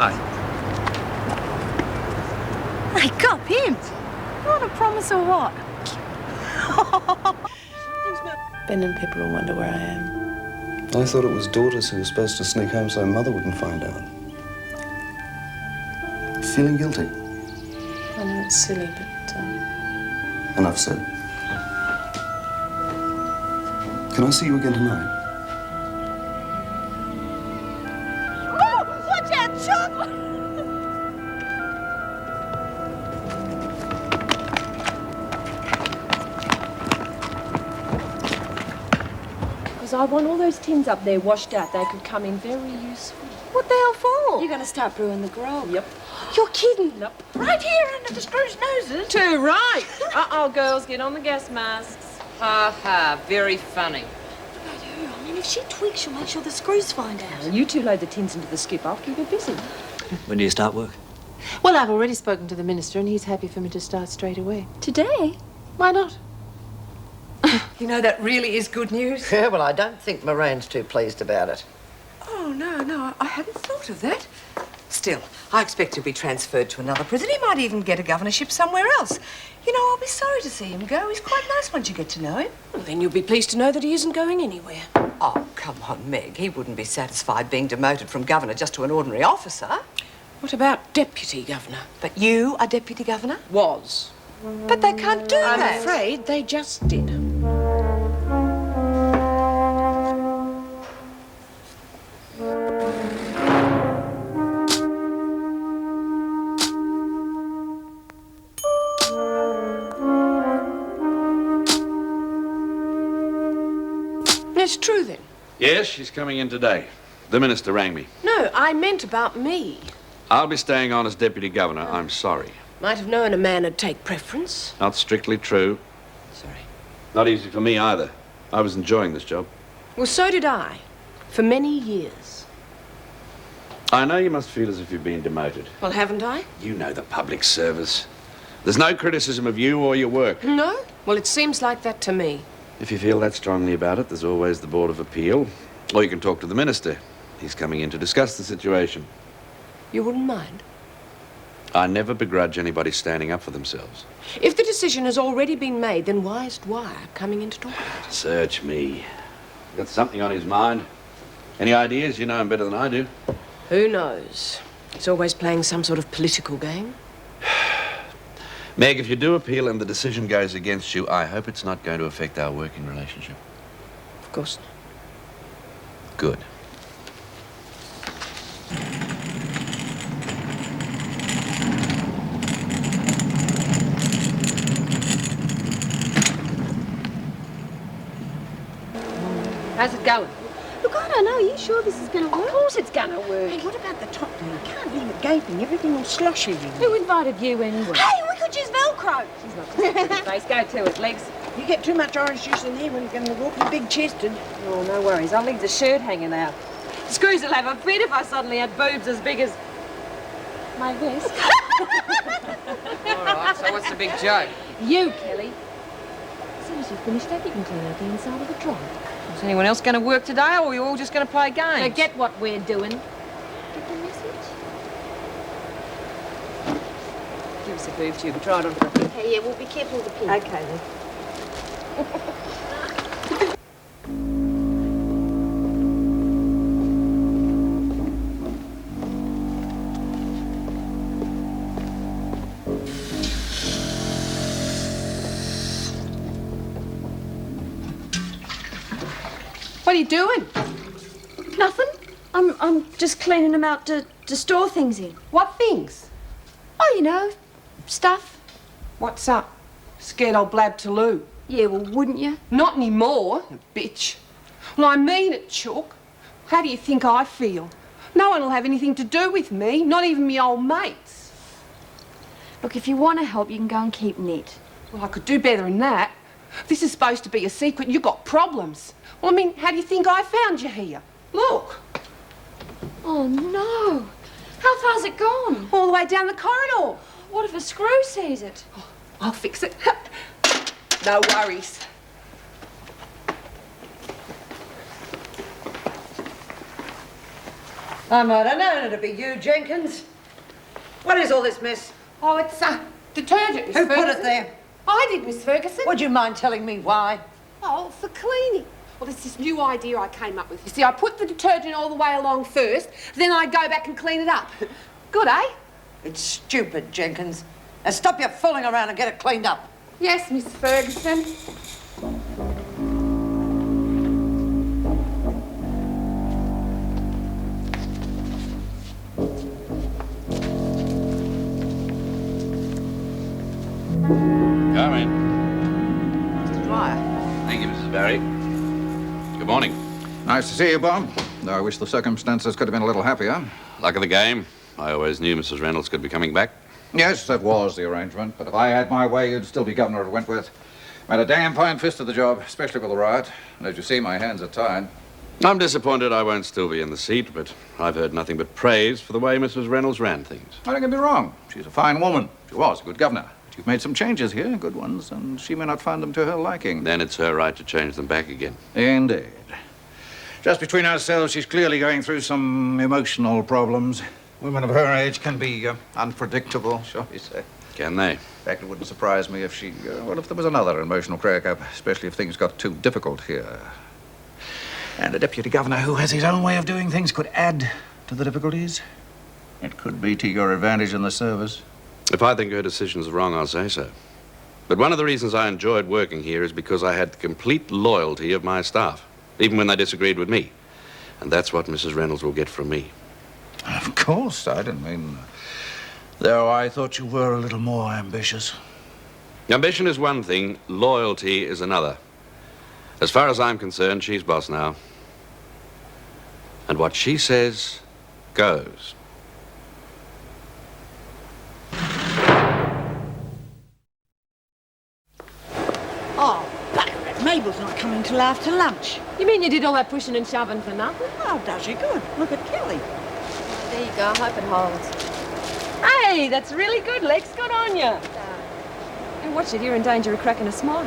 Hi. Hey, got him. You want a promise or what? Ben and Pippa will wonder where I am. I thought it was daughters who were supposed to sneak home so Mother wouldn't find out. Feeling guilty? I know it's silly, but... Enough said. Can I see you again tonight? Oh, watch out, Chuck! Because I want all those tins up there washed out. They could come in very useful. What the hell for? You're going to start brewing the grog. Yep. You're kidding? Yep. Right here under the screws' noses? Too right. Uh-oh, girls, get on the gas masks. Ha ha, very funny. I mean, if she tweaks, she'll make sure the screws find out. Well, you two load the tins into the skip. I'll keep it busy. When do you start work? Well, I've already spoken to the minister, and he's happy for me to start straight away. Today? Why not? You know, that really is good news. Yeah, well, I don't think Moran's too pleased about it. Oh, no, I hadn't thought of that. Still, I expect he'll be transferred to another prison. He might even get a governorship somewhere else. You know, I'll be sorry to see him go. He's quite nice once you get to know him. Well, then you'll be pleased to know that he isn't going anywhere. Oh, come on, Meg. He wouldn't be satisfied being demoted from governor just to an ordinary officer. What about deputy governor? But you are deputy governor? Was. But they can't do that. I'm afraid they just did. It's true, then? Yes, she's coming in today. The minister rang me. No, I meant about me. I'll be staying on as deputy governor. I'm sorry. Might have known a man would take preference. Not strictly true. Sorry. Not easy for me either. I was enjoying this job. Well, so did I. For many years. I know you must feel as if you've been demoted. Well, haven't I? You know the public service. There's no criticism of you or your work. No? Well, it seems like that to me. If you feel that strongly about it, there's always the Board of Appeal. Or you can talk to the minister. He's coming in to discuss the situation. You wouldn't mind? I never begrudge anybody standing up for themselves. If the decision has already been made, then why is Dwyer coming in to talk about it? Search me. Got something on his mind. Any ideas? You know him better than I do. Who knows? He's always playing some sort of political game. Meg, if you do appeal and the decision goes against you, I hope it's not going to affect our working relationship. Of course not. Good. How's it going? Look, I don't know. Are you sure this is going to work? Of course it's gonna work. Hey, what about the top there? You can't leave it gaping. Everything will slosh in. Who invited you anyway? Hey, we could use Velcro. She's not just a pretty face. Go to it, legs. You get too much orange juice in here when you're going to walk. You're big-chested. Oh, no worries. I'll leave the shirt hanging out. The screws will have a fit if I suddenly had boobs as big as my waist. All right, so what's the big joke? You, Kelly. As soon as you've finished that, you can clean out the inside of the trunk. Is anyone else going to work today, or are you all just going to play games? Forget what we're doing. Get the message? Give us a boob tube and try it onto the thing. Okay, yeah, well, be careful of the pin. Okay, then. What are you doing? Nothing. I'm just cleaning them out to store things in. What things? Oh, you know, stuff. What's up? Scared I'll blab to Lou. Yeah, well, wouldn't you? Not anymore, you bitch. Well, I mean it, Chook. How do you think I feel? No one will have anything to do with me, not even me old mates. Look, if you want to help, you can go and keep Ned. Well, I could do better than that. This is supposed to be a secret. You've got problems. Well, I mean, how do you think I found you here? Look. Oh, no. How far's it gone? All the way down the corridor. What if a screw sees it? Oh, I'll fix it. No worries. I might have known it'd be you, Jenkins. What is all this mess? Oh, it's detergent, Miss Who Ferguson. put it there? I did, Miss Ferguson. Would you mind telling me why? Oh, for cleaning. Well, it's this new idea I came up with. You see, I put the detergent all the way along first, then I go back and clean it up. Good, eh? It's stupid, Jenkins. Now stop your fooling around and get it cleaned up. Yes, Miss Ferguson. Come in. Mr. Dwyer. Thank you, Mrs. Barry. Good morning. Nice to see you, Bob. Though I wish the circumstances could have been a little happier. Luck of the game. I always knew Mrs. Reynolds could be coming back. Yes, that was the arrangement. But if I had my way, you'd still be governor of Wentworth. Made a damn fine fist of the job, especially with the riot. And as you see, my hands are tied. I'm disappointed I won't still be in the seat, but I've heard nothing but praise for the way Mrs. Reynolds ran things. I don't get me wrong. She's a fine woman. She was a good governor. But you've made some changes here, good ones, and she may not find them to her liking. Then it's her right to change them back again. Indeed. Just between ourselves, she's clearly going through some emotional problems. Women of her age can be unpredictable, shall we say. Can they? In fact, it wouldn't surprise me if she, if there was another emotional crack-up, especially if things got too difficult here. And a deputy governor who has his own way of doing things could add to the difficulties. It could be to your advantage in the service. If I think her decisions are wrong, I'll say so. But one of the reasons I enjoyed working here is because I had the complete loyalty of my staff, even when they disagreed with me. And that's what Mrs. Reynolds will get from me. Of course, I didn't mean... Though I thought you were a little more ambitious. Ambition is one thing, loyalty is another. As far as I'm concerned, she's boss now. And what she says goes. Oh, bugger it. Mabel's not coming till after lunch. You mean you did all that pushing and shoving for nothing? Oh, does she good? Look at Kelly. There you go. I hope it holds. Hey, that's really good, Lex. Good on you. Hey, watch it. You're in danger of cracking a smile.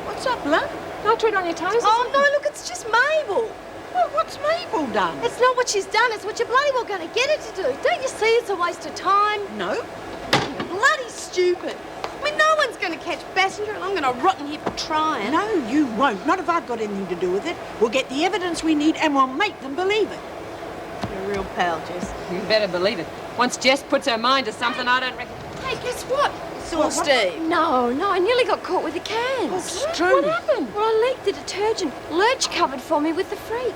What's up, love? Don't tread on your toes. Oh, no, look, it's just Mabel. Well, what's Mabel done? It's not what she's done, it's what you're bloody well going to get her to do. Don't you see it's a waste of time? No. You're bloody stupid. I mean, no one's going to catch Bassinger and I'm going to rot in here for trying. No, you won't. Not if I've got anything to do with it. We'll get the evidence we need and we'll make them believe it. You're a real pal, Jess. You better believe it. Once Jess puts her mind to something, I don't reckon... Hey, guess what? Saw Steve. No, I nearly got caught with the cans. It's true. What happened? Well, I leaked the detergent. Lurch covered for me with the freak.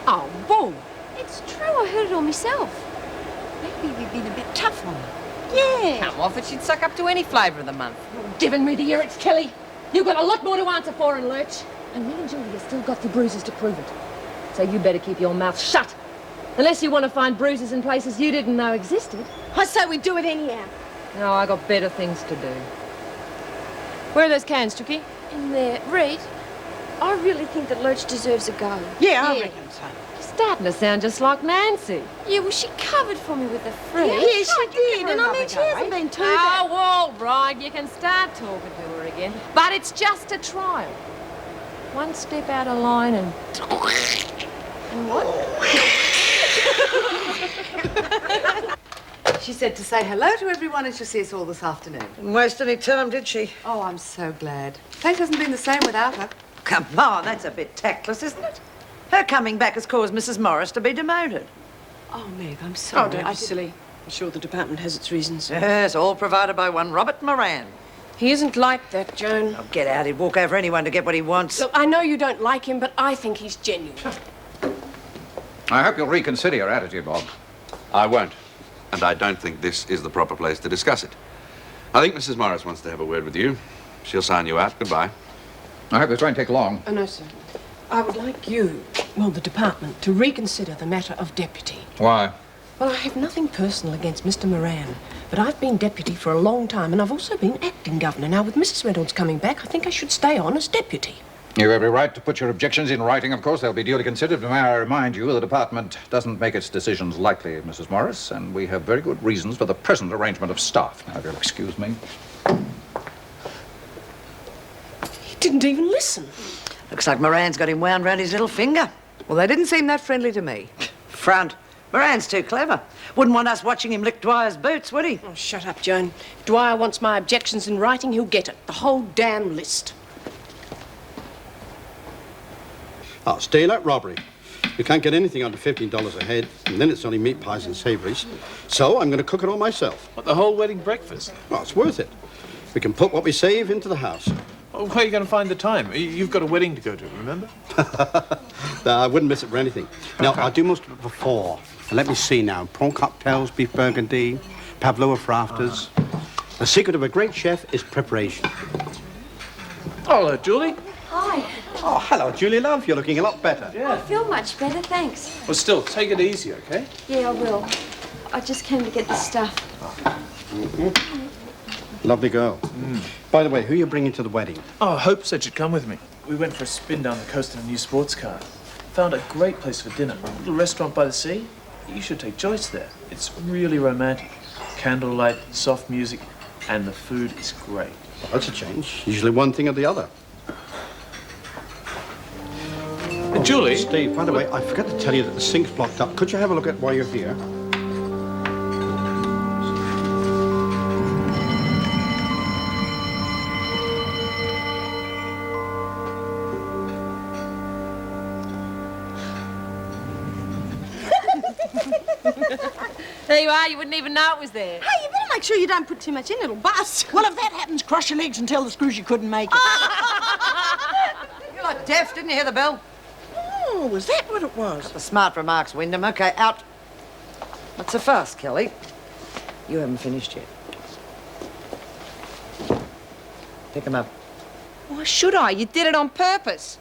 Oh, bull. It's true. I heard it all myself. Maybe we've been a bit tough on her. Yeah. Come off it, she'd suck up to any flavour of the month. Giving me the ear, it's Kelly. You've got a lot more to answer for in Lurch. And me and Julia still got the bruises to prove it. So you better keep your mouth shut. Unless you want to find bruises in places you didn't know existed. I say we do it anyhow. No, I got better things to do. Where are those cans, Chucky? In there. Reed, I really think that Lurch deserves a go. Yeah, I reckon so. You're starting to sound just like Nancy. Yeah, well, she covered for me with the freak. Yeah, she did. her And I another mean, she go, hasn't eh? been too bad. Oh, all right. You can start talking to her again. But it's just a trial. One step out of line and... And what? She said to say hello to everyone and she'll see us all this afternoon. Didn't waste any time, did she? Oh, I'm so glad. Fate hasn't been the same without her. Come on, that's a bit tactless, isn't it? Her coming back has caused Mrs. Morris to be demoted. Oh, Meg, I'm sorry. Oh, don't be silly. I'm sure the department has its reasons. Yes, all provided by one Robert Moran. He isn't like that, Joan. Oh, get out, he'd walk over anyone to get what he wants. Look, I know you don't like him, but I think he's genuine. I hope you'll reconsider your attitude, Bob. I won't. And I don't think this is the proper place to discuss it. I think Mrs. Morris wants to have a word with you. She'll sign you out. Goodbye. I hope this won't take long. Oh, no, sir. I would like you, well, the department, to reconsider the matter of deputy. Why? Well, I have nothing personal against Mr. Moran, but I've been deputy for a long time, and I've also been acting governor. Now, with Mrs. Reynolds coming back, I think I should stay on as deputy. You have every right to put your objections in writing, of course. They'll be duly considered. May I remind you, the department doesn't make its decisions lightly, Mrs. Morris, and we have very good reasons for the present arrangement of staff. Now, if you'll excuse me. He didn't even listen. Looks like Moran's got him wound round his little finger. Well, they didn't seem that friendly to me. Front. Moran's too clever. Wouldn't want us watching him lick Dwyer's boots, would he? Oh, shut up, Joan. If Dwyer wants my objections in writing, he'll get it. The whole damn list. Oh, steal at robbery. You can't get anything under $15 a head, and then it's only meat pies and savouries. So I'm going to cook it all myself. What, the whole wedding breakfast? Well, it's worth it. We can put what we save into the house. Oh, where are you going to find the time? You've got a wedding to go to, remember? I wouldn't miss it for anything. Now, I'll do most of it before. And let me see now. Prawn cocktails, beef burgundy, pavlova for afters. The secret of a great chef is preparation. Oh, hello, Julie. Hi. Oh, hello, Julie, love. You're looking a lot better. I feel much better, thanks. Well, still, take it easy, okay? Yeah, I will. I just came to get the stuff. Lovely girl. By the way, who are you bringing to the wedding? Oh, Hope said she'd come with me. We went for a spin down the coast in a new sports car. Found a great place for dinner, a little restaurant by the sea. You should take Joyce there. It's really romantic. Candlelight, soft music, and the food is great. Well, that's a change. Usually one thing or the other. Julie? Steve, by the way, I forgot to tell you that the sink's blocked up. Could you have a look at it while you're here? There you are. You wouldn't even know it was there. Hey, you better make sure you don't put too much in. It'll bust. Well, if that happens, cross your legs and tell the screws you couldn't make it. You're not deaf, didn't you hear the bell? Oh, was that what it was? The smart remarks, Wyndham. OK, out. What's the fuss, Kelly? You haven't finished yet. Pick 'em up. Why should I? You did it on purpose.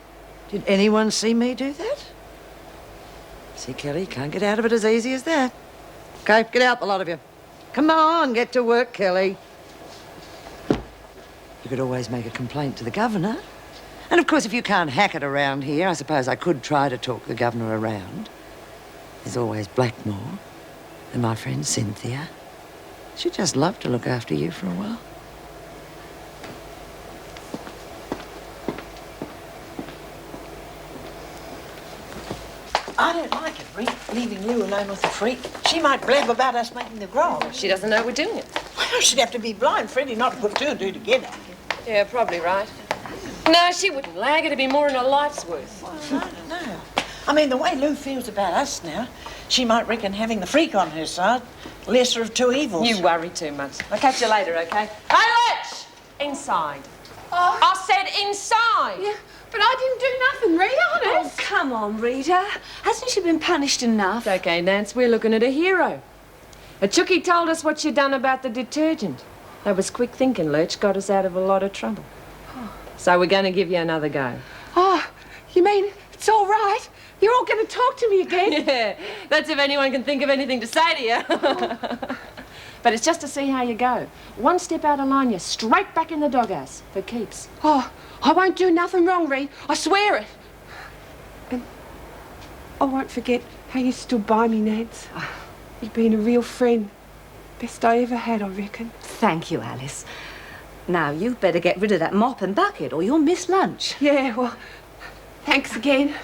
Did anyone see me do that? See, Kelly, can't get out of it as easy as that. OK, get out, the lot of you. Come on, get to work, Kelly. You could always make a complaint to the governor. And, of course, if you can't hack it around here, I suppose I could try to talk the governor around. There's always Blackmore and my friend Cynthia. She'd just love to look after you for a while. I don't like it, Ree, leaving you alone with the freak. She might blab about us making the grog. She doesn't know we're doing it. Well, she'd have to be blind, Freddie, not to put two and two together. Yeah, probably right. No, she wouldn't lag. It'd be more than her life's worth. Well, I don't know. I mean, the way Lou feels about us now, she might reckon having the freak on her side, lesser of two evils. You worry too much. I'll catch you later, okay? Hey, Letch! Inside. Oh. I said inside. Yeah, but I didn't do nothing, Rita, honest. Oh, come on, Rita. Hasn't she been punished enough? It's okay, Nance. We're looking at a hero. A Chookie told us what she'd done about the detergent. That was quick thinking, Lurch. Got us out of a lot of trouble. So we're going to give you another go. Oh, you mean it's all right? You're all going to talk to me again? Yeah, that's if anyone can think of anything to say to you. But it's just to see how you go. One step out of line, you're straight back in the doghouse for keeps. Oh, I won't do nothing wrong, Ree. I swear it. And I won't forget how you stood by me, Nance. You've been a real friend. Best I ever had, I reckon. Thank you, Alice. Now, you'd better get rid of that mop and bucket or you'll miss lunch. Yeah, well, thanks again.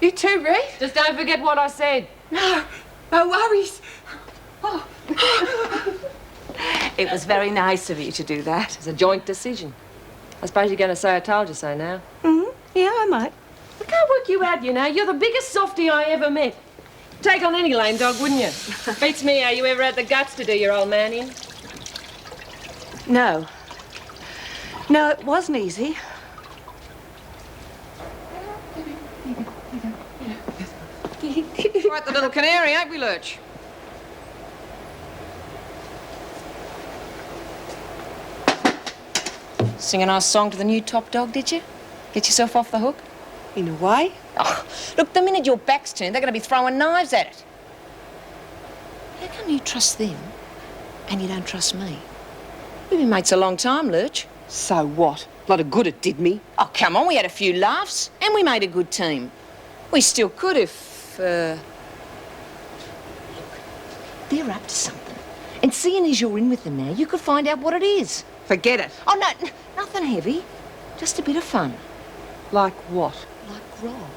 You too, Ree. Just don't forget what I said. No, no worries. Oh. It was very nice of you to do that. It's a joint decision. I suppose you're going to say I told you so now. Yeah, I might. I can't work you out, you know. You're the biggest softie I ever met. Take on any lame dog, wouldn't you? Beats me how you ever had the guts to do your old man in. No. No, it wasn't easy. Quite the little canary, ain't we, Lurch? Sing a nice song to the new top dog, did you? Get yourself off the hook? In a way. Oh, look, the minute your back's turned, they're going to be throwing knives at it. How come you trust them and you don't trust me? We've been mates a long time, Lurch. So what? A lot of good it did me. Oh, come on, we had a few laughs and we made a good team. We still could if, Look, they're up to something. And seeing as you're in with them now, you could find out what it is. Forget it. Oh, no, nothing heavy. Just a bit of fun. Like what? Like grog.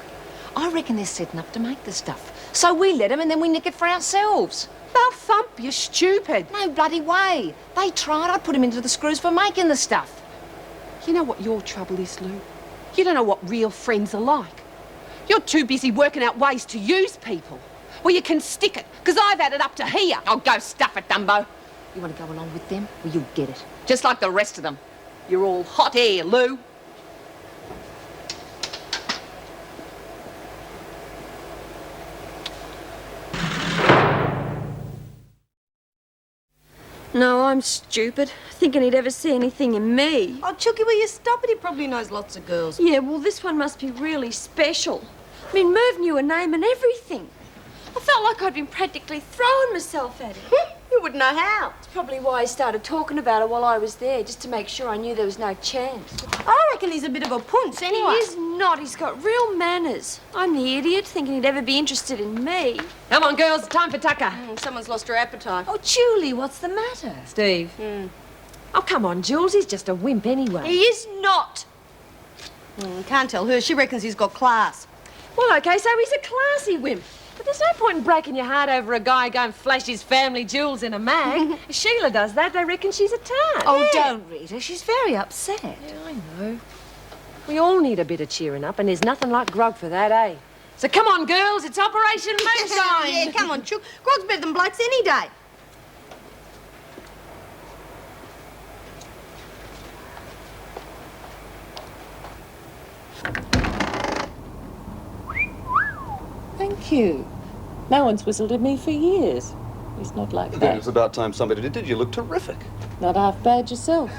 I reckon they're setting up to make the stuff. So we let them and then we nick it for ourselves. They'll thump you, stupid. No bloody way. They tried. I put them into the screws for making the stuff. You know what your trouble is, Lou? You don't know what real friends are like. You're too busy working out ways to use people. Well, you can stick it, because I've had it up to here. Oh, go stuff it, Dumbo. You want to go along with them? Well, you'll get it. Just like the rest of them. You're all hot air, Lou. No, I'm stupid. Thinking he'd ever see anything in me. Oh, Chucky, will you stop it? He probably knows lots of girls. Yeah, well, this one must be really special. I mean, Merv knew her name and everything. I felt like I'd been practically throwing myself at him. You wouldn't know how. That's probably why he started talking about her while I was there, just to make sure I knew there was no chance. I reckon he's a bit of a punce anyway. He is not. He's got real manners. I'm the idiot, thinking he'd ever be interested in me. Come on, girls, time for tucker. Someone's lost her appetite. Oh, Julie, what's the matter? Steve. Oh, come on, Jules. He's just a wimp anyway. He is not. Can't tell her. She reckons he's got class. Well, OK, so he's a classy wimp. But there's no point in breaking your heart over a guy going flash his family jewels in a mag. If Sheila does that, they reckon she's a tart. Oh, don't, Rita. She's very upset. Yeah, I know. We all need a bit of cheering up, and there's nothing like grog for that, eh? So come on, girls, it's Operation Moonshine. Yeah, come on, Chook. Grog's better than blokes any day. Thank you. No one's whistled at me for years. At least not like Then that. it's about time somebody did. You look terrific. Not half bad yourself.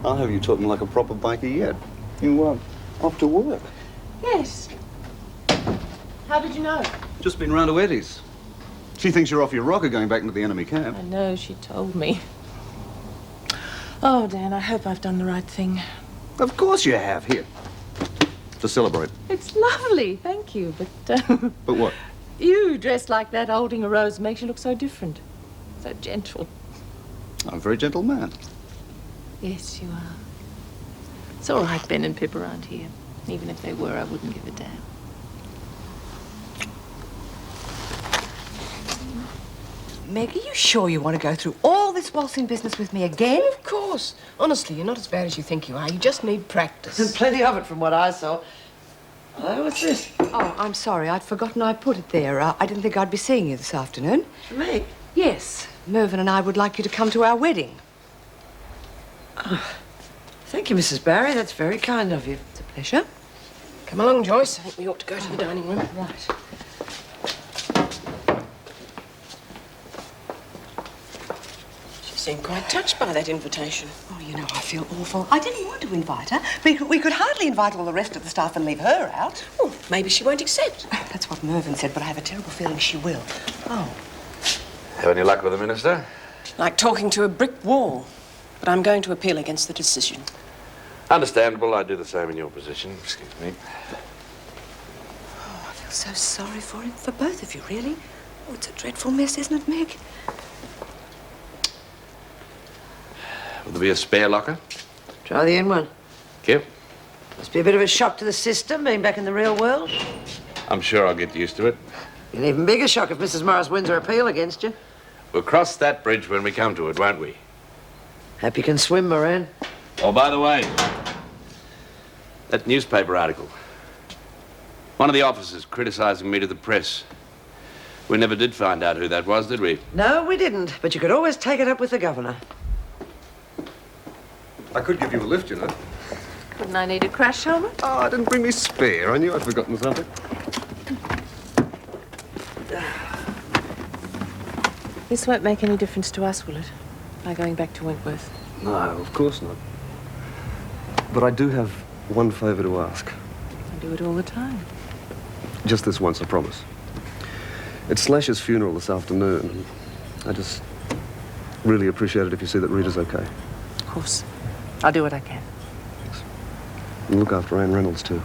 I'll have you talking like a proper biker yet. You, off to work. Yes. How did you know? Just been round to Eddie's. She thinks you're off your rocker going back into the enemy camp. I know, she told me. Oh, Dan, I hope I've done the right thing. Of course you have. Here. To celebrate. It's lovely, thank you, but... But what? You dressed like that holding a rose makes you look so different. So gentle. I'm a very gentle man. Yes, you are. It's all right, Ben and Pip around here. Even if they were, I wouldn't give a damn. Meg, are you sure you want to go through all this waltzing business with me again? Of course. Honestly, you're not as bad as you think you are. You just need practice. There's plenty of it from what I saw. Oh, what's this? Oh, I'm sorry. I'd forgotten I put it there. I didn't think I'd be seeing you this afternoon. Me? Yes. Mervyn and I would like you to come to our wedding. Oh, thank you, Mrs. Barry. That's very kind of you. It's a pleasure. Come along, Joyce. I think we ought to go to the dining room. Right. She seemed quite touched by that invitation. Oh, you know, I feel awful. I didn't want to invite her. We could hardly invite all the rest of the staff and leave her out. Well, maybe she won't accept. That's what Mervyn said, but I have a terrible feeling she will. Oh. Have any luck with the minister? Like talking to a brick wall. But I'm going to appeal against the decision. Understandable. I'd do the same in your position. Excuse me. Oh, I feel so sorry for him. For both of you, really. Oh, it's a dreadful mess, isn't it, Meg? Will there be a spare locker? Try the in one. Kip? Must be a bit of a shock to the system, being back in the real world. I'm sure I'll get used to it. An even bigger shock if Mrs. Morris wins her appeal against you. We'll cross that bridge when we come to it, won't we? Hope you can swim, Moran. Oh, by the way, that newspaper article. One of the officers criticizing me to the press. We never did find out who that was, did we? No, we didn't. But you could always take it up with the governor. I could give you a lift, you know. Wouldn't I need a crash helmet? Oh, I didn't bring me spare. I knew I'd forgotten something. This won't make any difference to us, will it? By going back to Wentworth. No, of course not. But I do have one favour to ask. I do it all the time. Just this once, I promise. It's Slash's funeral this afternoon, and I just really appreciate it if you see that Rita's okay. Of course. I'll do what I can. And look after Anne Reynolds, too.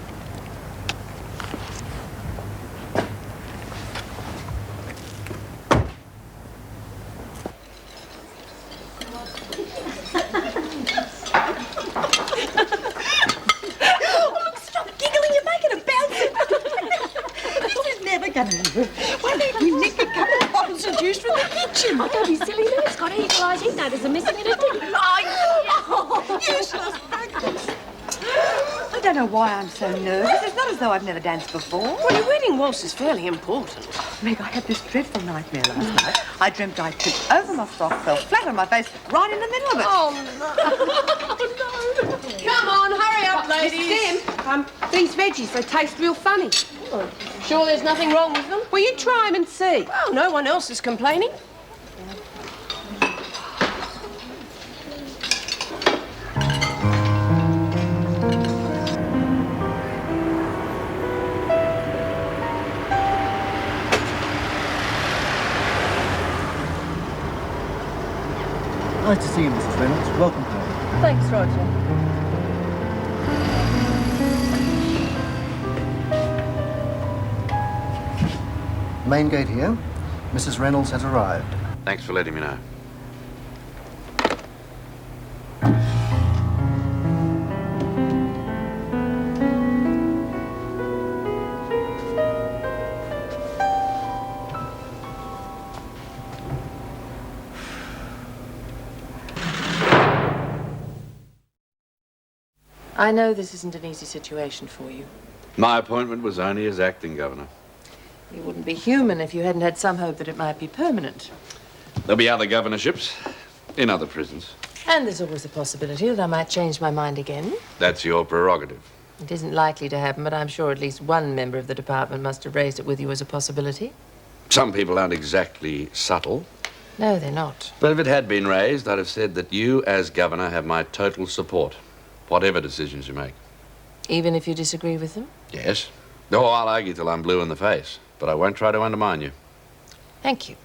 Oh, look, stop giggling. You're making a bounce. don't be silly, Lou. It's got equalised. He'd notice a missing in a ticket. Useless practice. I don't know why I'm so nervous. It's not as though I've never danced before. Well, your wedding waltz is fairly important. Meg, I had this dreadful nightmare last night. I dreamt I tripped over my frock, fell flat on my face, right in the middle of it. Oh, no. Come on, hurry up, ladies. Sim, these veggies, they taste real funny. Sure there's nothing wrong with them? Will you try them and see? Well, no one else is complaining. Nice to see you, Mrs. Reynolds. Welcome home. Thanks, Roger. Main gate here. Mrs. Reynolds has arrived. Thanks for letting me know. I know this isn't an easy situation for you. My appointment was only as acting governor. You wouldn't be human if you hadn't had some hope that it might be permanent. There'll be other governorships in other prisons. And there's always the possibility that I might change my mind again. That's your prerogative. It isn't likely to happen, but I'm sure at least one member of the department must have raised it with you as a possibility. Some people aren't exactly subtle. No, they're not. But if it had been raised, I'd have said that you, as governor, have my total support, whatever decisions you make. Even if you disagree with them? Yes. Oh, I'll argue till I'm blue in the face, but I won't try to undermine you. Thank you.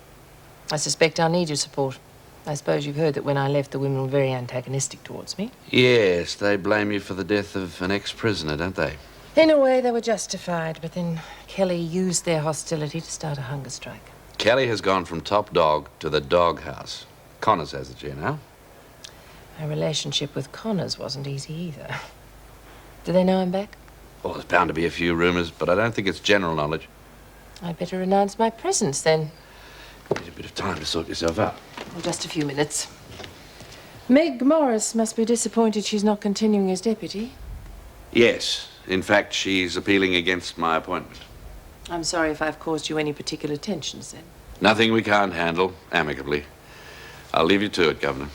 I suspect I'll need your support. I suppose you've heard that when I left, the women were very antagonistic towards me. Yes, they blame you for the death of an ex-prisoner, don't they? In a way, they were justified, but then Kelly used their hostility to start a hunger strike. Kelly has gone from top dog to the doghouse. Connors has it here now. My relationship with Connors wasn't easy either. Do they know I'm back? Well, there's bound to be a few rumours, but I don't think it's general knowledge. I'd better announce my presence then. Need a bit of time to sort yourself out. Well, just a few minutes. Meg Morris must be disappointed she's not continuing as deputy. Yes. In fact, she's appealing against my appointment. I'm sorry if I've caused you any particular tensions then. Nothing we can't handle amicably. I'll leave you to it, Governor.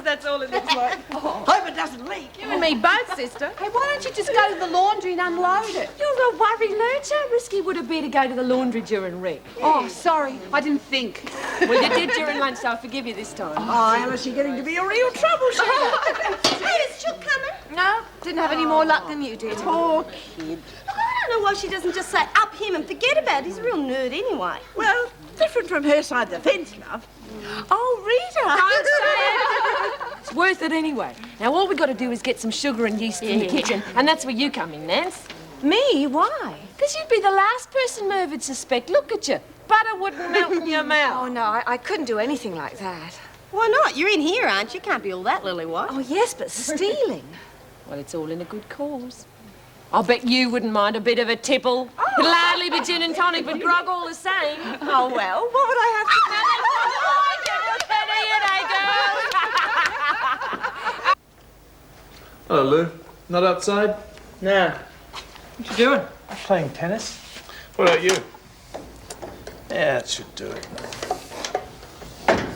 That's all it looks like. Hope it doesn't leak. You and me both, sister. Hey, why don't you just go to the laundry and unload it? You're a worry, Lurch. How risky would it be to go to the laundry during reg? Oh, sorry. I didn't think. Well, you did during lunch, so I'll forgive you this time. Oh, Alice, you're getting to be a real troubleshooter. Hey, is Chuck coming? No, didn't have any more luck than you did. Poor kid. I don't know why she doesn't just say up him and forget about it. He's a real nerd anyway. Well, different from her side of the fence, love. Oh, Rita! Don't say it. It's worth it anyway. Now, all we got to do is get some sugar and yeast from the kitchen, and that's where you come in, Nance. Me? Why? Because you'd be the last person Merv would suspect. Look at you. Butter wouldn't melt in your mouth. Oh, no, I couldn't do anything like that. Why not? You're in here, aren't you? Can't be all that lily white. Oh, yes, but stealing. Well, it's all in a good cause. I'll bet you wouldn't mind a bit of a tipple. It'll hardly be gin and tonic, but grog all the same. Oh, well, what would I have to Hello, Lou. Not outside? No. What you doing? Playing tennis. What about you? Yeah, that should do it.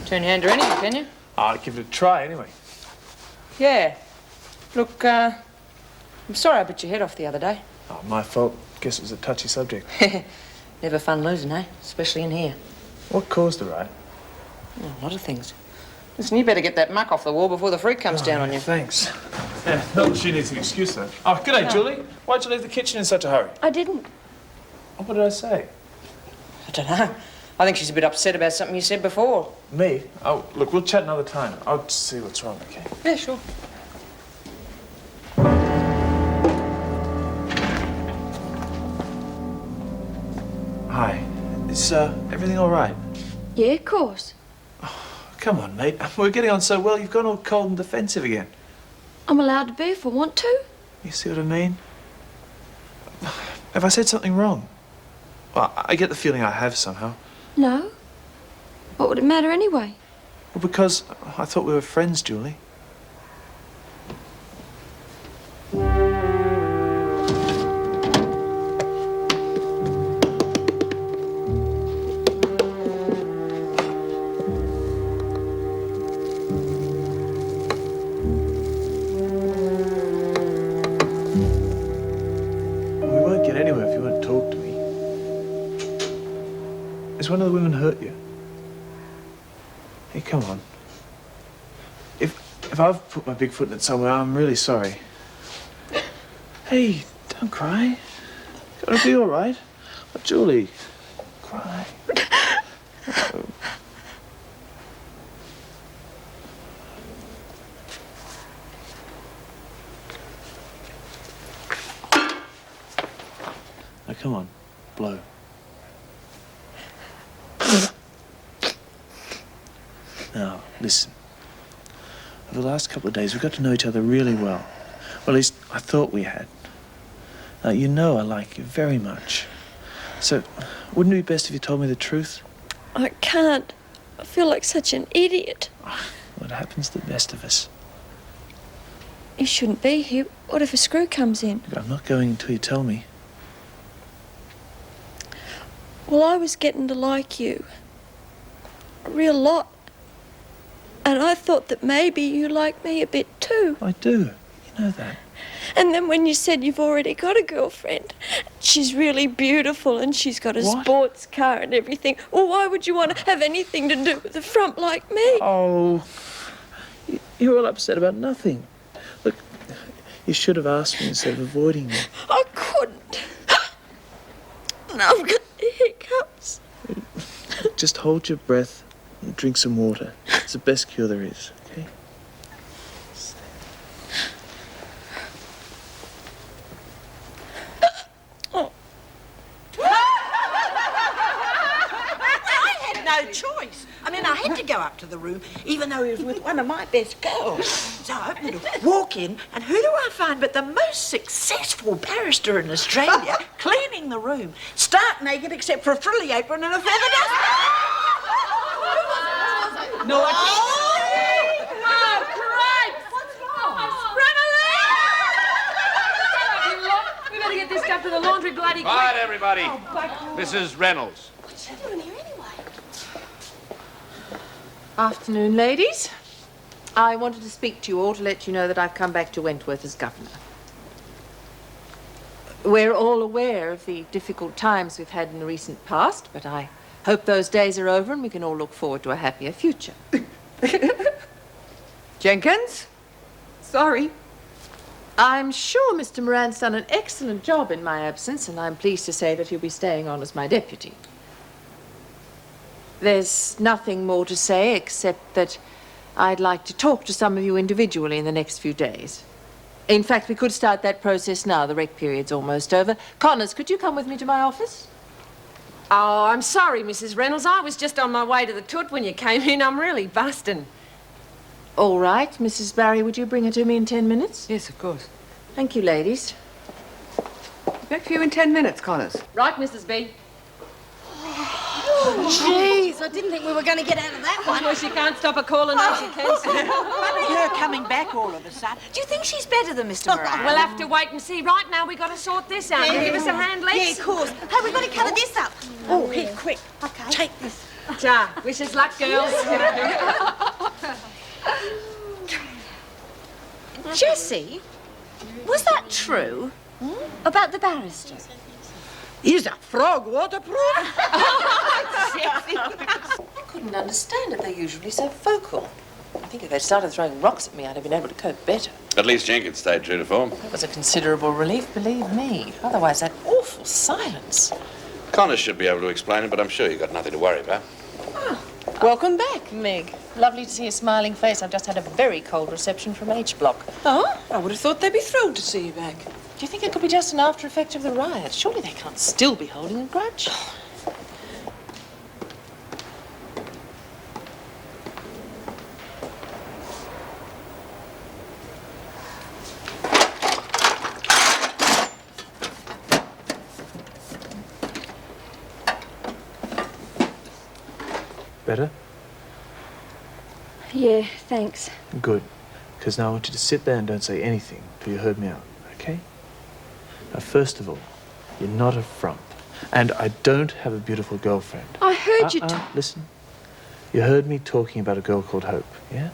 Turn your hand to anything, can you? I'll give it a try anyway. Yeah. Look, I'm sorry I bit your head off the other day. Oh, my fault. Guess it was a touchy subject. Never fun losing, eh? Especially in here. What caused it, right? Oh, a lot of things. Listen, you better get that muck off the wall before the freak comes down on you. Thanks. Yeah, not that she needs an excuse, though. Oh, g'day, Julie. Why'd you leave the kitchen in such a hurry? I didn't. Oh, what did I say? I don't know. I think she's a bit upset about something you said before. Me? Oh, look, we'll chat another time. I'll just see what's wrong, okay? Yeah, sure. Hi. Is everything all right? Yeah, of course. Come on, mate. We're getting on so well, you've gone all cold and defensive again. I'm allowed to be if I want to. You see what I mean? Have I said something wrong? Well, I get the feeling I have somehow. No. What would it matter anyway? Well, because I thought we were friends, Julie. We won't get anywhere if you won't talk to me. Has one of the women hurt you? Hey, come on. If I've put my big foot in it somewhere, I'm really sorry. Hey, don't cry. It'll be all right. Oh, Julie, cry. Oh. Now, come on, blow. Now, listen. Over the last couple of days, we got to know each other really well. Well, at least I thought we had. Now, you know I like you very much. So, wouldn't it be best if you told me the truth? I can't. I feel like such an idiot. What happens to the best of us? You shouldn't be here. What if a screw comes in? Look, I'm not going until you tell me. Well, I was getting to like you. A real lot. And I thought that maybe you like me a bit too. I do. You know that. And then when you said you've already got a girlfriend, she's really beautiful and she's got a What? sports car and everything. Well, why would you want to have anything to do with the front like me? Oh, you're all upset about nothing. Look, you should have asked me instead of avoiding me. I couldn't. Now I've got the hiccups. Just hold your breath and drink some water. It's the best cure there is, okay? I had no choice. I mean, I had to go up to the room, even though he was with one of my best girls. So I opened the door, walk in, and who do I find but the most successful barrister in Australia cleaning the room, stark naked except for a frilly apron and a feather duster. No, I Oh, cripes! What's wrong? We better get this stuff to the laundry bloody quick. Quiet, everybody. Oh, back. Mrs. Reynolds. What's she doing here anyway? Afternoon, ladies. I wanted to speak to you all to let you know that I've come back to Wentworth as governor. We're all aware of the difficult times we've had in the recent past, but I hope those days are over and we can all look forward to a happier future. Jenkins? Sorry. I'm sure Mr. Moran's done an excellent job in my absence, and I'm pleased to say that he'll be staying on as my deputy. There's nothing more to say except that I'd like to talk to some of you individually in the next few days. In fact, we could start that process now. The rec period's almost over. Connors, could you come with me to my office? Oh, I'm sorry, Mrs. Reynolds. I was just on my way to the toot when you came in. I'm really busting. All right. Mrs. Barry, would you bring her to me in 10 minutes? Yes, of course. Thank you, ladies. Back for you in 10 minutes, Connors. Right, Mrs. B. Jeez, I didn't think we were going to get out of that one. Well, she can't stop a calling her. She can. Funny her coming back all of a sudden. Do you think she's better than Mr. Moran? We'll have to wait and see. Right now, we've got to sort this out. You give us a hand, Lex? Yeah, of course. Hey, we've got to colour this up. Oh, here, quick. Okay. Take this. Ta. Wish us luck, girls. Jessie, was that true? About the barrister? Is a frog waterproof? I couldn't understand it. They're usually so vocal. I think if they'd started throwing rocks at me, I'd have been able to cope better. At least Jenkins stayed true to form. That was a considerable relief, believe me. Otherwise, that awful silence. Connors should be able to explain it, but I'm sure you've got nothing to worry about. Welcome back, Meg. Lovely to see a smiling face. I've just had a very cold reception from H Block. Oh, I would have thought they'd be thrilled to see you back. Do you think it could be just an after effect of the riot? Surely they can't still be holding a grudge. Better? Yeah, thanks. Good. Because now I want you to sit there and don't say anything till you heard me out, okay? Now, first of all, you're not a frump. And I don't have a beautiful girlfriend. I heard you Listen. You heard me talking about a girl called Hope, yeah?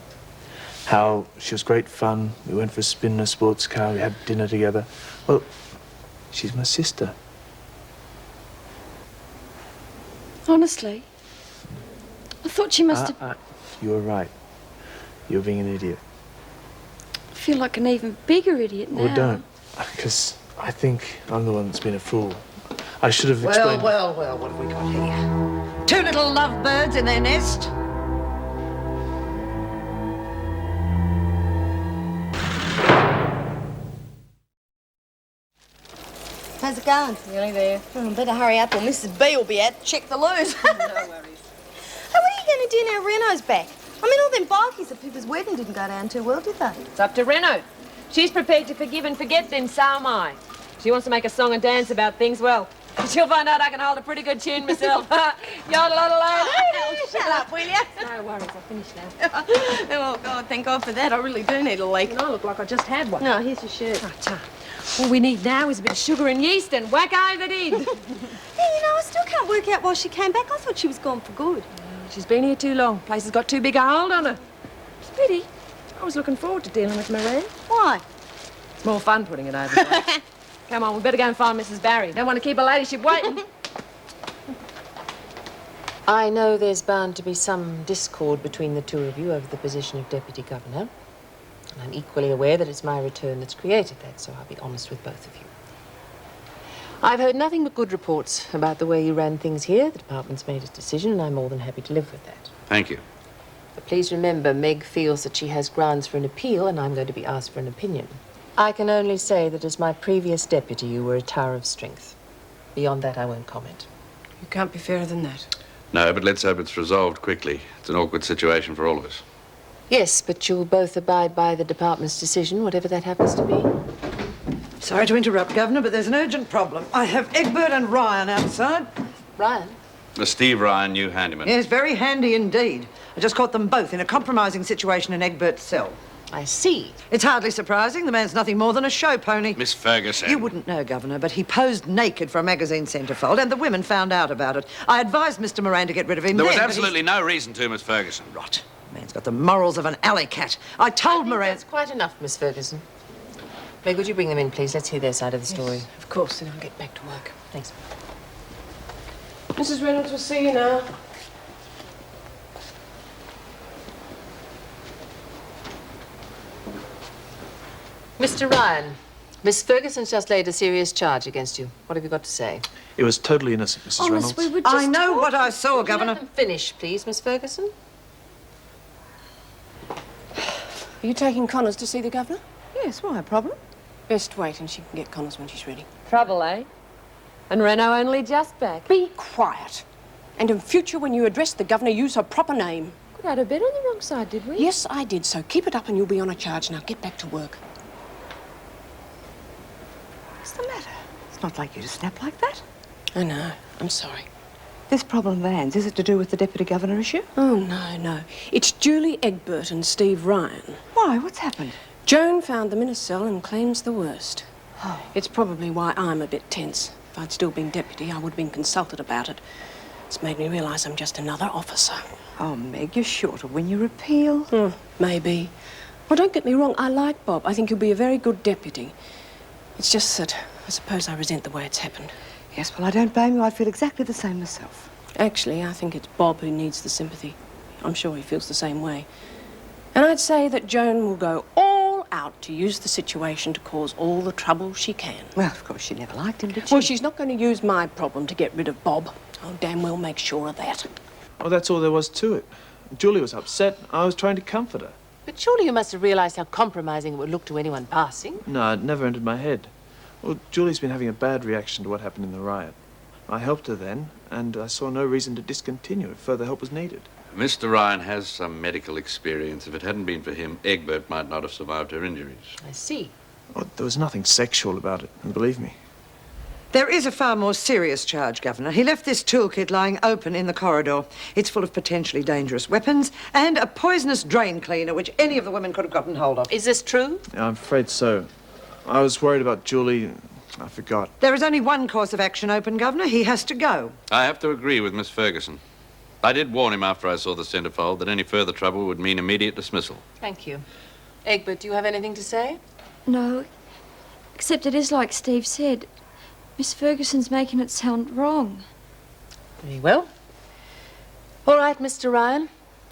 How she was great fun. We went for a spin in a sports car. We had dinner together. Well, she's my sister. Honestly? I thought she must have... You were right. You're being an idiot. I feel like an even bigger idiot now. Well, don't. Because I think I'm the one that's been a fool. I should have explained... Well, what have we got here? Two little lovebirds in their nest. How's it going? Nearly there. Better hurry up or Mrs. B will be out to check the loos. No worries. Hey, what are you going to do now Reno's back? I mean, all them bikies at Pippa's wedding didn't go down too well, did they? It's up to Reno. She's prepared to forgive and forget, then so am I. She wants to make a song and dance about things, well, she'll find out I can hold a pretty good tune myself. Yodel-yodel-yodel. Shut up, will you? No worries, I'll finish now. Oh, God, thank God for that. I really do need a leak. And I look like I just had one. No, here's your shirt. Right, all we need now is a bit of sugar and yeast and whack over the lid. Hey, you know, I still can't work out why she came back. I thought she was gone for good. She's been here too long. Place has got too big a hold on her. It's a pity. I was looking forward to dealing with Moran. Why? It's more fun putting it over. Come on, we better go and find Mrs. Barry. Don't want to keep her ladyship waiting. I know there's bound to be some discord between the two of you over the position of Deputy Governor. And I'm equally aware that it's my return that's created that, so I'll be honest with both of you. I've heard nothing but good reports about the way you ran things here. The department's made its decision, and I'm more than happy to live with that. Thank you. But please remember, Meg feels that she has grounds for an appeal, and I'm going to be asked for an opinion. I can only say that as my previous deputy, you were a tower of strength. Beyond that, I won't comment. You can't be fairer than that. No, but let's hope it's resolved quickly. It's an awkward situation for all of us. Yes, but you'll both abide by the department's decision, whatever that happens to be. Sorry to interrupt, Governor, but there's an urgent problem. I have Egbert and Ryan outside. Ryan? Steve Ryan, new handyman. Yes, very handy indeed. I just caught them both in a compromising situation in Egbert's cell. I see. It's hardly surprising. The man's nothing more than a show pony. Miss Ferguson. You wouldn't know, Governor, but he posed naked for a magazine centrefold, and the women found out about it. I advised Mr. Moran to get rid of him There was then, but absolutely no reason to, Miss Ferguson. Rot. The man's got the morals of an alley cat. I told Moran... That's quite enough, Miss Ferguson. Meg, would you bring them in, please? Let's hear their side of the story. Yes, of course, and I'll get back to work. Thanks. Mrs. Reynolds will see you now. Mr. Ryan, Miss Ferguson's just laid a serious charge against you. What have you got to say? It was totally innocent, Mrs. Reynolds. Honest, we were just I know talking. what I saw, Governor. Let them finish, please, Miss Ferguson. Are you taking Connors to see the Governor? Yes, why, a problem? Best wait and she can get Connors when she's ready. Trouble, eh? And Reno only just back. Be quiet. And in future, when you address the Governor, use her proper name. Could have had a bit on the wrong side, did we? Yes, I did, so keep it up and you'll be on a charge. Now get back to work. What's the matter? It's not like you to snap like that. I know. I'm sorry. This problem of Anne's, is it to do with the Deputy Governor issue? Oh, no. It's Julie Egbert and Steve Ryan. Why? What's happened? Joan found them in a cell and claims the worst. Oh. It's probably why I'm a bit tense. If I'd still been deputy, I would have been consulted about it. It's made me realise I'm just another officer. Oh, Meg, you're sure to win your appeal? Maybe. Well, don't get me wrong, I like Bob. I think he'll be a very good deputy. It's just that I suppose I resent the way it's happened. Yes, well, I don't blame you. I'd feel exactly the same myself. Actually, I think it's Bob who needs the sympathy. I'm sure he feels the same way. And I'd say that Joan will go all out to use the situation to cause all the trouble she can. Well, of course, she never liked him, did she? Well, she's not going to use my problem to get rid of Bob. I'll damn well make sure of that. Oh, that's all there was to it. Julie was upset. I was trying to comfort her. But surely you must have realised how compromising it would look to anyone passing. No, it never entered my head. Well, Julie's been having a bad reaction to what happened in the riot. I helped her then, and I saw no reason to discontinue if further help was needed. Mr. Ryan has some medical experience. If it hadn't been for him, Egbert might not have survived her injuries. I see. Oh, there was nothing sexual about it, and believe me. There is a far more serious charge, Governor. He left this toolkit lying open in the corridor. It's full of potentially dangerous weapons and a poisonous drain cleaner which any of the women could have gotten hold of. Is this true? Yeah, I'm afraid so. I was worried about Julie. I forgot. There is only one course of action open, Governor. He has to go. I have to agree with Miss Ferguson. I did warn him after I saw the centerfold that any further trouble would mean immediate dismissal. Thank you. Egbert, do you have anything to say? No, except it is like Steve said. Miss Ferguson's making it sound wrong. Very well. All right, Mr. Ryan.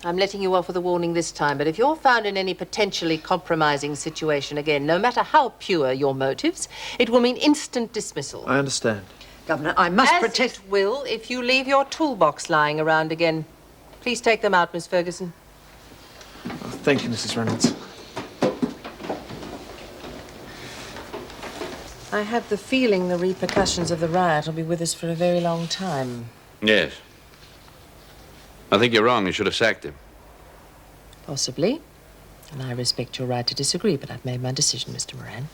I'm letting you off with a warning this time, but if you're found in any potentially compromising situation again, no matter how pure your motives, it will mean instant dismissal. I understand. Governor, I must protect... It will if you leave your toolbox lying around again. Please take them out, Miss Ferguson. Oh, thank you, Mrs. Reynolds. I have the feeling the repercussions of the riot will be with us for a very long time. Yes. I think you're wrong. You should have sacked him. Possibly. And I respect your right to disagree, but I've made my decision, Mr. Moran.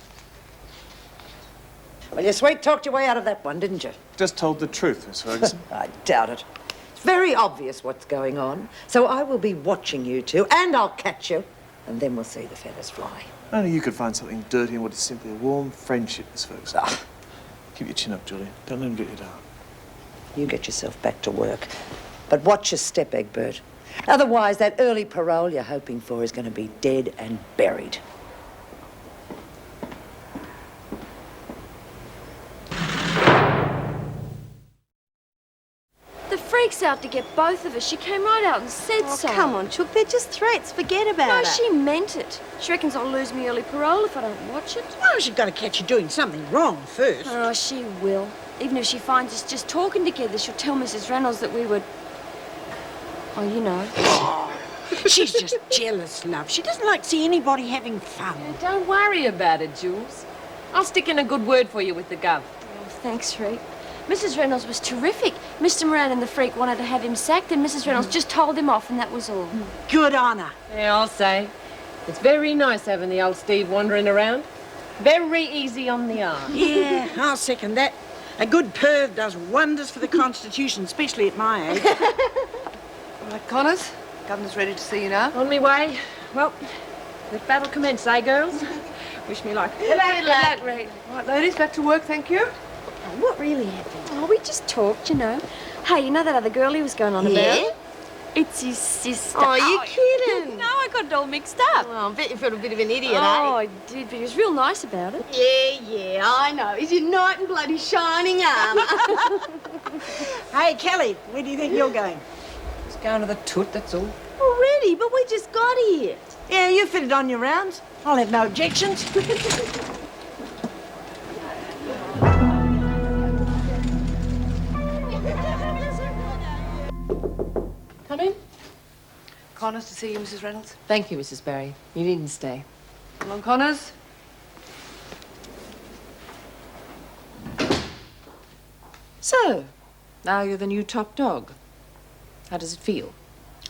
Well, you sweet-talked your way out of that one, didn't you? Just told the truth, Miss Ferguson. I doubt it. It's very obvious what's going on, so I will be watching you two, and I'll catch you, and then we'll see the feathers fly. Only you could find something dirty in what is simply a warm friendship, Miss Ferguson. Keep your chin up, Julie. Don't let him get you down. You get yourself back to work. But watch your step, Egbert. Otherwise, that early parole you're hoping for is going to be dead and buried. The freak's out to get both of us. She came right out and said so. Come on, Chook. They're just threats. Forget about No, it. she meant it. She reckons I'll lose me early parole if I don't watch it. Well, she's got to catch you doing something wrong first. Oh, she will. Even if she finds us just talking together, she'll tell Mrs. Reynolds that we were... Oh, you know. She's just jealous, love. She doesn't like to see anybody having fun. Don't worry about it, Jules. I'll stick in a good word for you with the Gov. Oh, thanks, Reed. Mrs. Reynolds was terrific. Mr. Moran and the freak wanted to have him sacked, and Mrs. Reynolds just told him off, and that was all. Good on her. Yeah, I'll say. It's very nice having the old Steve wandering around. Very easy on the arm. Yeah, I'll second that. A good perv does wonders for the Constitution, especially at my age. All right, Connors. Governor's ready to see you now. On me way. Well, let battle commence, eh, girls? Wish me luck. Good luck, Reed. All right, ladies, back to work, thank you. Oh, what really happened? Oh, we just talked, you know. Hey, you know that other girl he was going on about? Yeah? It's his sister. Oh, you kidding? No, I got it all mixed up. Oh, I bet you felt a bit of an idiot, Oh, eh? I did, but he was real nice about it. Yeah, I know. He's your knight in bloody shining armour. Hey, Kelly, where do you think you're going? Just going to the toot, that's all. Already, but we just got here. Yeah, you fit it on your rounds. I'll have no objections. Come in. Connors to see you, Mrs. Reynolds. Thank you, Mrs. Barry. You needn't stay. Come on, Connors. So, now you're the new top dog. How does it feel?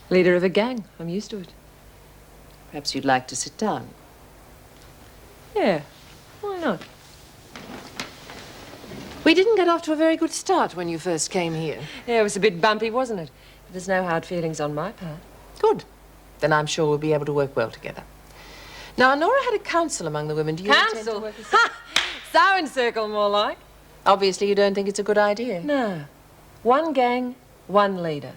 Leader of a gang. I'm used to it. Perhaps you'd like to sit down. Yeah, why not? We didn't get off to a very good start when you first came here. Yeah, it was a bit bumpy, wasn't it? But there's no hard feelings on my part. Good. Then I'm sure we'll be able to work well together. Now, Nora had a council among the women. Do you intend to Council? work as... Ha! Sewing circle, more like. Obviously, you don't think it's a good idea. No. One gang, one leader.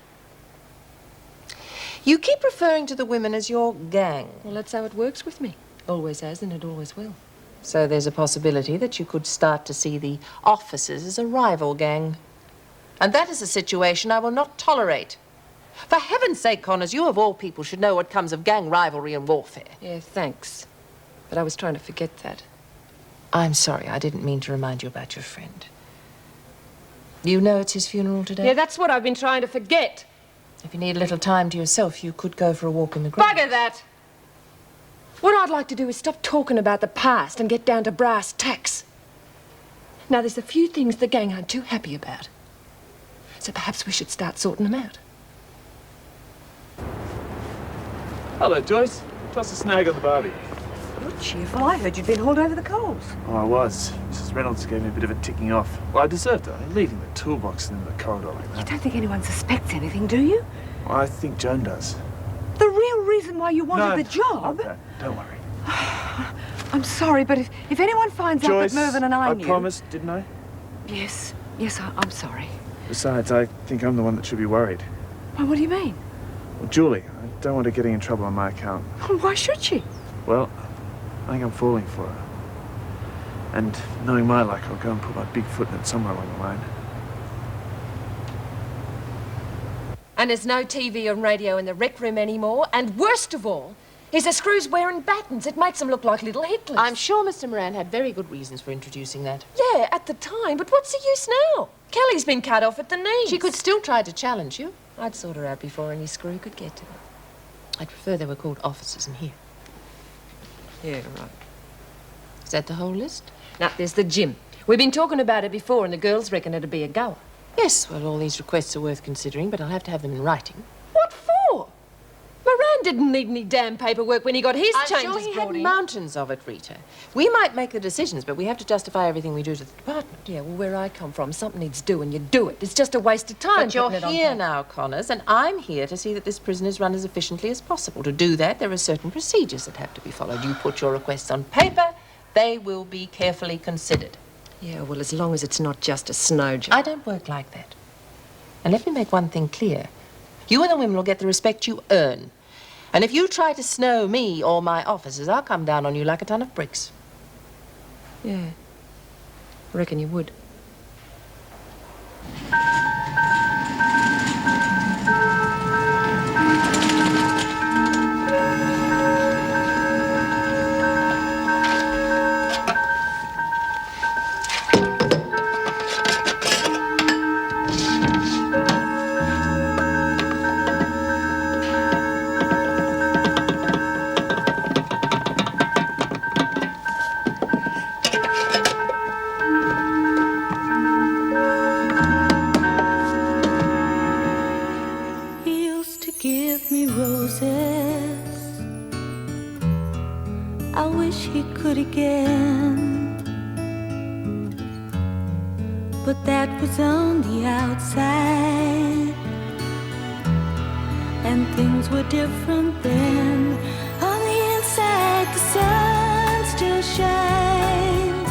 You keep referring to the women as your gang. Well, that's how it works with me. Always has, and it always will. So there's a possibility that you could start to see the officers as a rival gang. And that is a situation I will not tolerate. For heaven's sake, Connors, you of all people should know what comes of gang rivalry and warfare. Yeah, thanks. But I was trying to forget that. I'm sorry, I didn't mean to remind you about your friend. You know it's his funeral today? Yeah, that's what I've been trying to forget. If you need a little time to yourself, you could go for a walk in the grounds. Bugger that! What I'd like to do is stop talking about the past and get down to brass tacks. Now, there's a few things the gang aren't too happy about. So perhaps we should start sorting them out. Hello, Joyce. Toss a snag on the barbie. You're cheerful. I heard you'd been hauled over the coals. Oh, I was. Mrs. Reynolds gave me a bit of a ticking off. Well, I deserved it. I mean, leaving the toolbox in the corridor like You that. don't think anyone suspects anything, do you? Well, I think Joan does. The real reason why you wanted the job? No, don't worry. I'm sorry, but if anyone finds out Joyce, that Mervyn and I knew... I promised, didn't I? Yes, I'm sorry. Besides, I think I'm the one that should be worried. Well, what do you mean? Well, Julie, I don't want her getting in trouble on my account. Why should she? Well, I think I'm falling for her. And knowing my luck, I'll go and put my big foot in it somewhere along the line. And there's no TV or radio in the rec room anymore. And worst of all, is the screws wearing battens. It makes them look like little Hitlers. I'm sure Mr. Moran had very good reasons for introducing that. Yeah, at the time, but what's the use now? Kelly's been cut off at the knees. She could still try to challenge you. I'd sort her out before any screw could get to her. I'd prefer they were called officers in here. Yeah, right. Is that the whole list? Now, there's the gym. We've been talking about it before, and the girls reckon it'd be a goer. Yes, well, all these requests are worth considering, but I'll have to have them in writing. What for? Moran didn't need any damn paperwork when he got his I'm changes sure he brought had in. mountains of it, Rita. We might make the decisions, but we have to justify everything we do to the department. Yeah, well, where I come from, something needs doing, you do it. It's just a waste of time. But you're putting it on here paper. now, Connors, and I'm here to see that this prison is run as efficiently as possible. To do that, there are certain procedures that have to be followed. You put your requests on paper, they will be carefully considered. Yeah, well, as long as it's not just a snow job. I don't work like that. And let me make one thing clear. You and the women will get the respect you earn. And if you try to snow me or my officers, I'll come down on you like a ton of bricks. Yeah, I reckon you would. He used to give me roses. I wish he could again, but that was on the outside, and things were different then. On the inside, the sun still shines,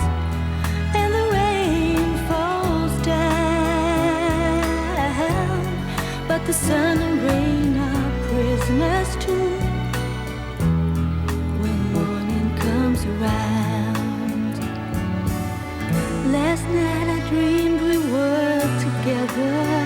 and the rain falls down, but the sun and rain are prisoners too. When morning comes around, last night I dreamed we were together.